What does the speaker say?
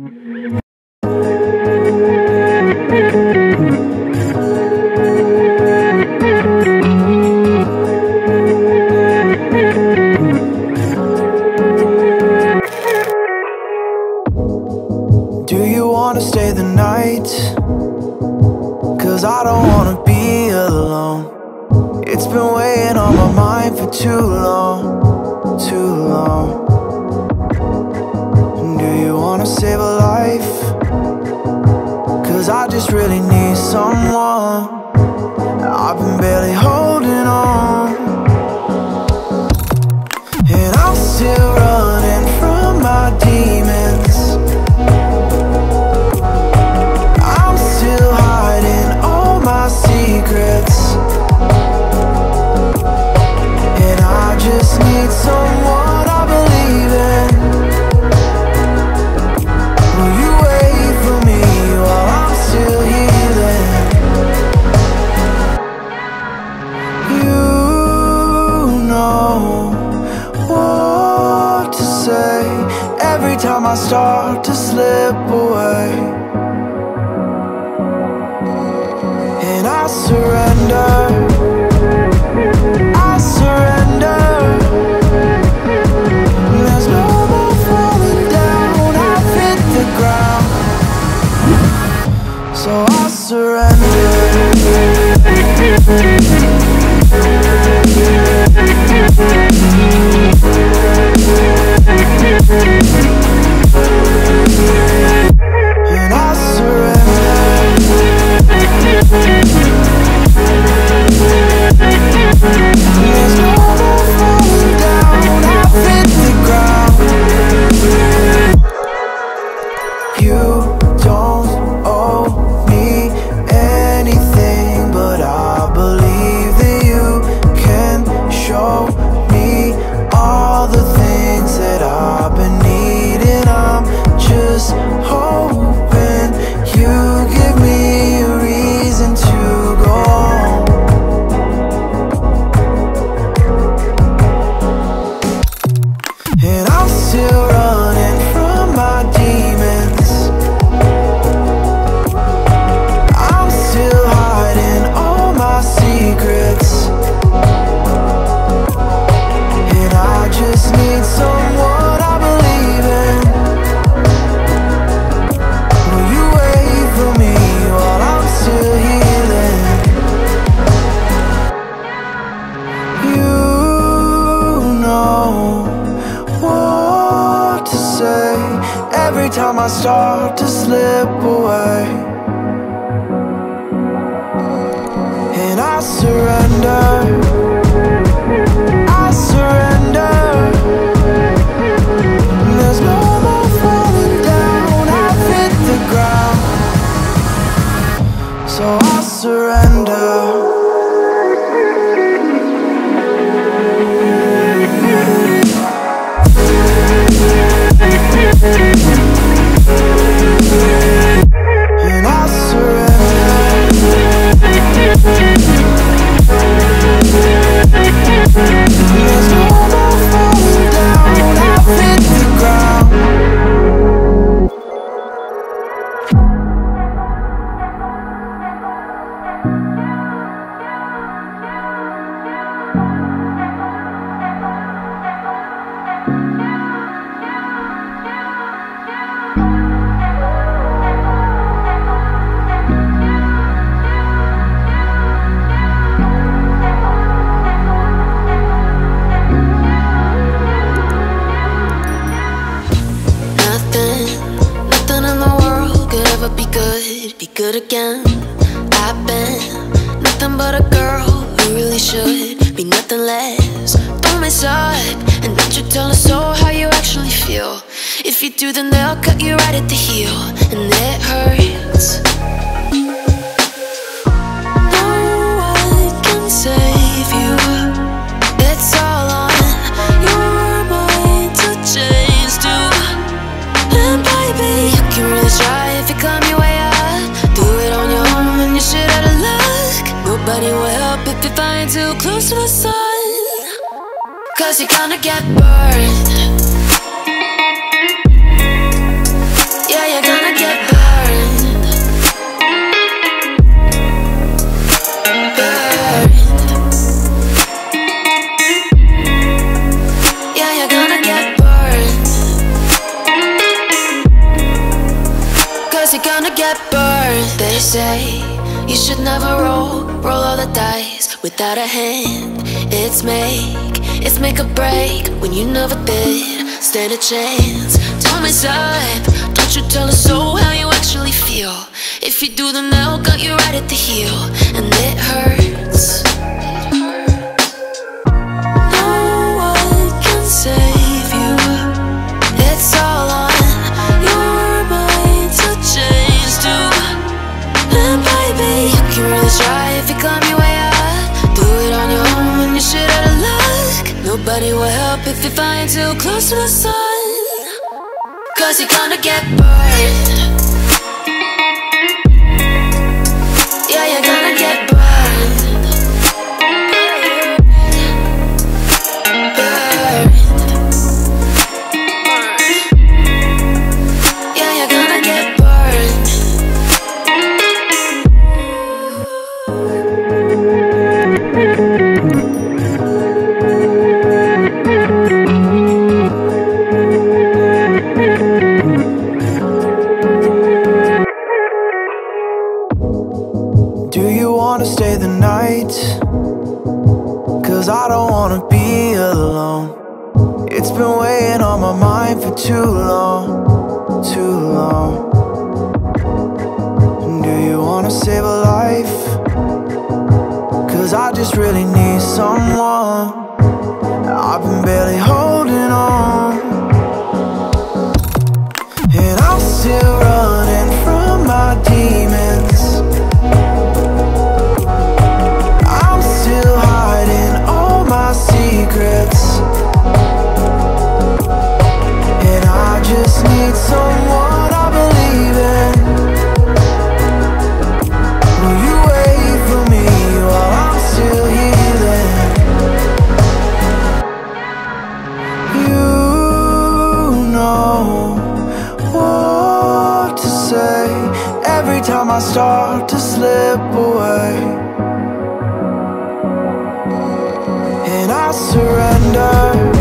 Do you wanna stay the night? 'Cause I don't wanna be alone. It's been weighing on my mind for too long, too long. Do you wanna save a life? 'Cause I just really need someone. I've been barely holding on, and I'm still running from my demons. I'm still hiding all my secrets, and I just need someone I believe in. Will you wait for me while I'm still healing? You know what to say every time I start to slip away, and I surrender, I surrender. There's no more falling down, I've hit the ground, so I surrender. And I surrender. There's no more falling down, I've hit the ground. You don't owe me anything, but I believe that you can show me all the things that I've been needing. I'm just hoping you give me a reason to go on. And I'm still running from my demons. I'm still hiding all my secrets, and I just need someone I believe in. Will you wait for me while I'm still healing? You know what to say every time I start to slip away, and I surrender, I surrender. There's no more falling down, I've hit the ground, so I surrender. And I surrender. There's no more falling down, I've hit the ground. Nothing in the world could ever be good again. I've been nothing but a girl who really should be nothing less. Don't mess up and don't you tell us so how you actually feel. If you do, then they'll cut you right at the heel, and it hurts. No one can save you. It's all on your mind to change too. And baby, you can really try if you climb your way up. Do it on your own and you shit out of luck. Nobody will help if you're flying too close to the sun, 'cause you're gonna get burned. Yeah, you're gonna get burned. They say you should never roll all the dice without a hand. It's make or break when you never did stand a chance. Tell me, side, don't you tell us so how you actually feel. If you do, then they'll cut you right at the heel, and it hurts. No one can save you. It's all on your mind to change too. And baby, you can really try if you climb your way up. Do it on your own when you're shit out of luck. Nobody will help if you're flying too close to the sun. 'Cause you're gonna get burned. Yeah, you're gonna get burned. Burned. Yeah, you're gonna get burned. Do you wanna stay the night? 'Cause I don't wanna be alone. It's been weighing on my mind for too long, too long. Do you wanna save a life? 'Cause I just really need someone. I've been barely holding on, and I'm still running from my demons. I'm still hiding all my secrets, and I just need someone I believe in. Will you wait for me while I'm still healing? You know what to say every time I start to slip away, and I surrender.